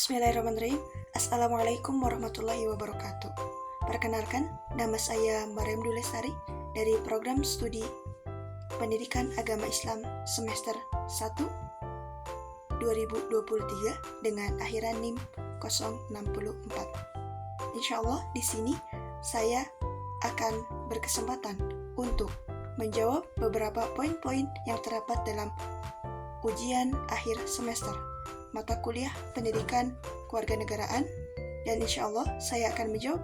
Bismillahirrahmanirrahim. Assalamualaikum warahmatullahi wabarakatuh. Perkenalkan, nama saya Mariam Dulestari dari program studi Pendidikan Agama Islam semester 1 2023 dengan akhiran NIM 064. Insyaallah di sini saya akan berkesempatan untuk menjawab beberapa poin-poin yang terdapat dalam ujian akhir semester mata kuliah pendidikan kewarganegaraan, dan insya Allah saya akan menjawab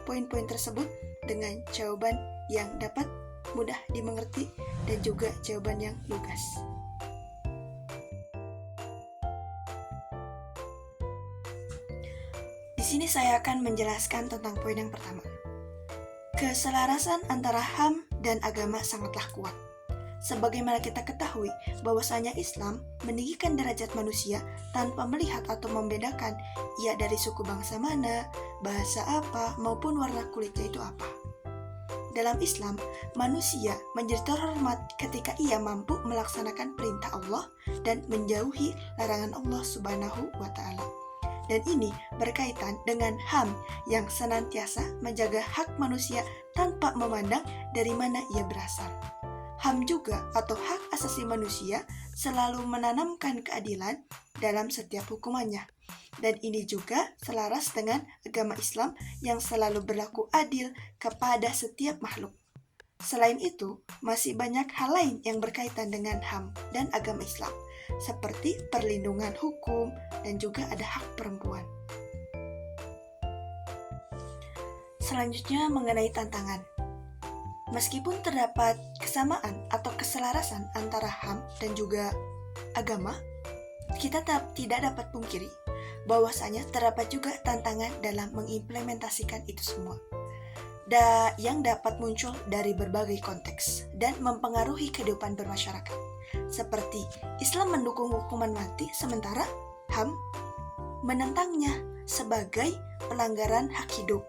poin-poin tersebut dengan jawaban yang dapat mudah dimengerti dan juga jawaban yang lugas. Di sini saya akan menjelaskan tentang poin yang pertama. Keselarasan antara HAM dan agama sangatlah kuat. Sebagaimana kita ketahui bahwasanya Islam meninggikan derajat manusia tanpa melihat atau membedakan ia dari suku bangsa mana, bahasa apa, maupun warna kulitnya itu apa. Dalam Islam, manusia menjadi terhormat ketika ia mampu melaksanakan perintah Allah dan menjauhi larangan Allah Subhanahu wa Ta'ala. Dan ini berkaitan dengan HAM yang senantiasa menjaga hak manusia tanpa memandang dari mana ia berasal. HAM juga atau hak asasi manusia selalu menanamkan keadilan dalam setiap hukumannya. Dan ini juga selaras dengan agama Islam yang selalu berlaku adil kepada setiap makhluk. Selain itu, masih banyak hal lain yang berkaitan dengan HAM dan agama Islam, seperti perlindungan hukum dan juga ada hak perempuan. Selanjutnya mengenai tantangan. Meskipun terdapat kesamaan atau keselarasan antara HAM dan juga agama, kita tidak dapat pungkiri bahwasanya terdapat juga tantangan dalam mengimplementasikan itu semua. Yang dapat muncul dari berbagai konteks dan mempengaruhi kehidupan bermasyarakat. Seperti Islam mendukung hukuman mati sementara HAM menentangnya sebagai pelanggaran hak hidup.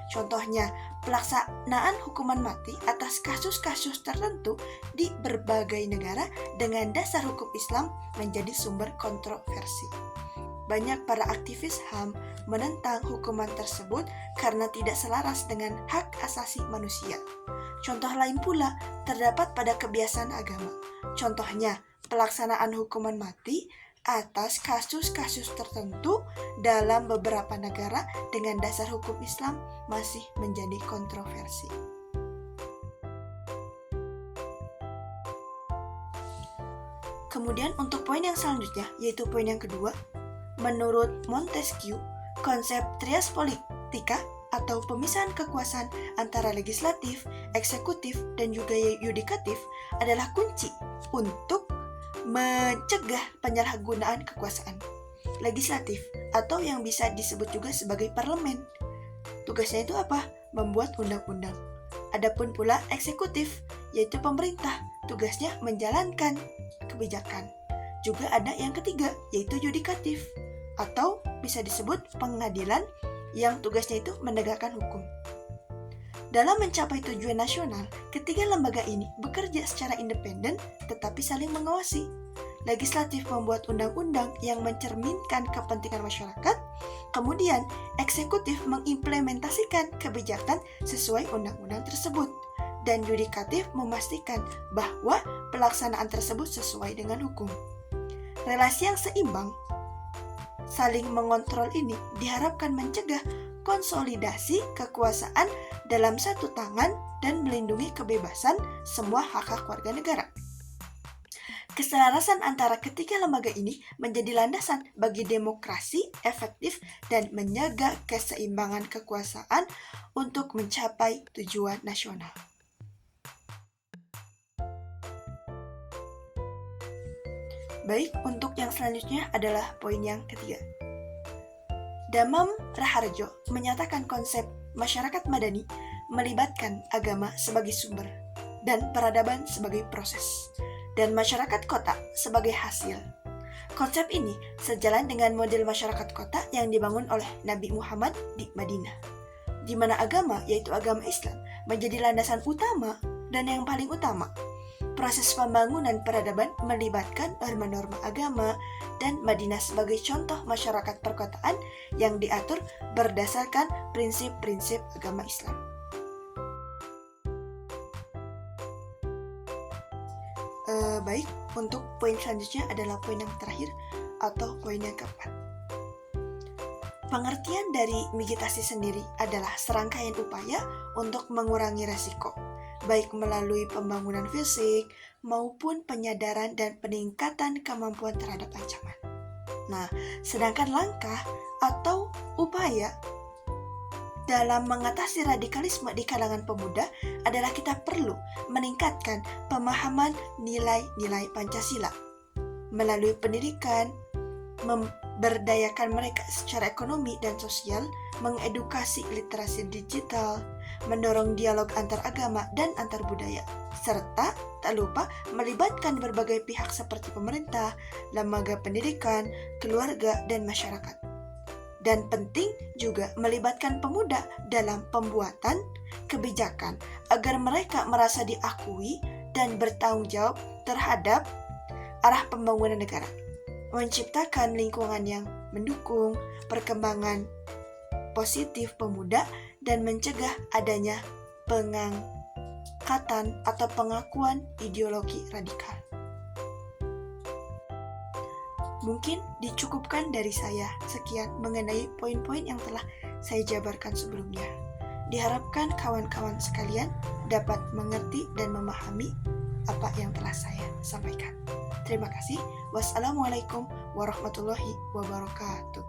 Contohnya, pelaksanaan hukuman mati atas kasus-kasus tertentu di berbagai negara dengan dasar hukum Islam menjadi sumber kontroversi. Banyak para aktivis HAM menentang hukuman tersebut karena tidak selaras dengan hak asasi manusia. Contoh lain pula terdapat pada kebiasaan agama. Contohnya, pelaksanaan hukuman mati atas kasus-kasus tertentu dalam beberapa negara dengan dasar hukum Islam masih menjadi kontroversi. Kemudian untuk poin yang selanjutnya, yaitu poin yang kedua, menurut Montesquieu, konsep trias politika atau pemisahan kekuasaan antara legislatif, eksekutif, dan juga yudikatif adalah kunci untuk mencegah penyalahgunaan kekuasaan. Legislatif atau yang bisa disebut juga sebagai parlemen, tugasnya itu apa? Membuat undang-undang. Adapun pula eksekutif, yaitu pemerintah, tugasnya menjalankan kebijakan. Juga ada yang ketiga, yaitu yudikatif atau bisa disebut pengadilan yang tugasnya itu menegakkan hukum. Dalam mencapai tujuan nasional, ketiga lembaga ini bekerja secara independen tetapi saling mengawasi. Legislatif membuat undang-undang yang mencerminkan kepentingan masyarakat, kemudian eksekutif mengimplementasikan kebijakan sesuai undang-undang tersebut, dan yudikatif memastikan bahwa pelaksanaan tersebut sesuai dengan hukum. Relasi yang seimbang, saling mengontrol ini diharapkan mencegah konsolidasi kekuasaan dalam satu tangan dan melindungi kebebasan semua hak-hak warga negara. Keselarasan antara ketiga lembaga ini menjadi landasan bagi demokrasi efektif dan menjaga keseimbangan kekuasaan untuk mencapai tujuan nasional. Baik, untuk yang selanjutnya adalah poin yang ketiga. Damam Raharjo menyatakan konsep masyarakat madani melibatkan agama sebagai sumber dan peradaban sebagai proses, dan masyarakat kota sebagai hasil. Konsep ini sejalan dengan model masyarakat kota yang dibangun oleh Nabi Muhammad di Madinah, di mana agama, yaitu agama Islam, menjadi landasan utama dan yang paling utama. Proses pembangunan peradaban melibatkan norma-norma agama dan Madinah sebagai contoh masyarakat perkotaan yang diatur berdasarkan prinsip-prinsip agama Islam. Baik, untuk poin selanjutnya adalah poin yang terakhir atau poin yang keempat. Pengertian dari migrasi sendiri adalah serangkaian upaya untuk mengurangi resiko, baik melalui pembangunan fisik maupun penyadaran dan peningkatan kemampuan terhadap ancaman. Nah, sedangkan langkah atau upaya dalam mengatasi radikalisme di kalangan pemuda adalah kita perlu meningkatkan pemahaman nilai-nilai Pancasila melalui pendidikan, memberdayakan mereka secara ekonomi dan sosial, mengedukasi literasi digital, mendorong dialog antar agama dan antar budaya, serta tak lupa melibatkan berbagai pihak seperti pemerintah, lembaga pendidikan, keluarga, dan masyarakat. Dan penting juga melibatkan pemuda dalam pembuatan kebijakan agar mereka merasa diakui dan bertanggung jawab terhadap arah pembangunan negara, menciptakan lingkungan yang mendukung perkembangan positif pemuda dan mencegah adanya pengangkatan atau pengakuan ideologi radikal. Mungkin dicukupkan dari saya sekian mengenai poin-poin yang telah saya jabarkan sebelumnya. Diharapkan kawan-kawan sekalian dapat mengerti dan memahami apa yang telah saya sampaikan. Terima kasih. Wassalamualaikum warahmatullahi wabarakatuh.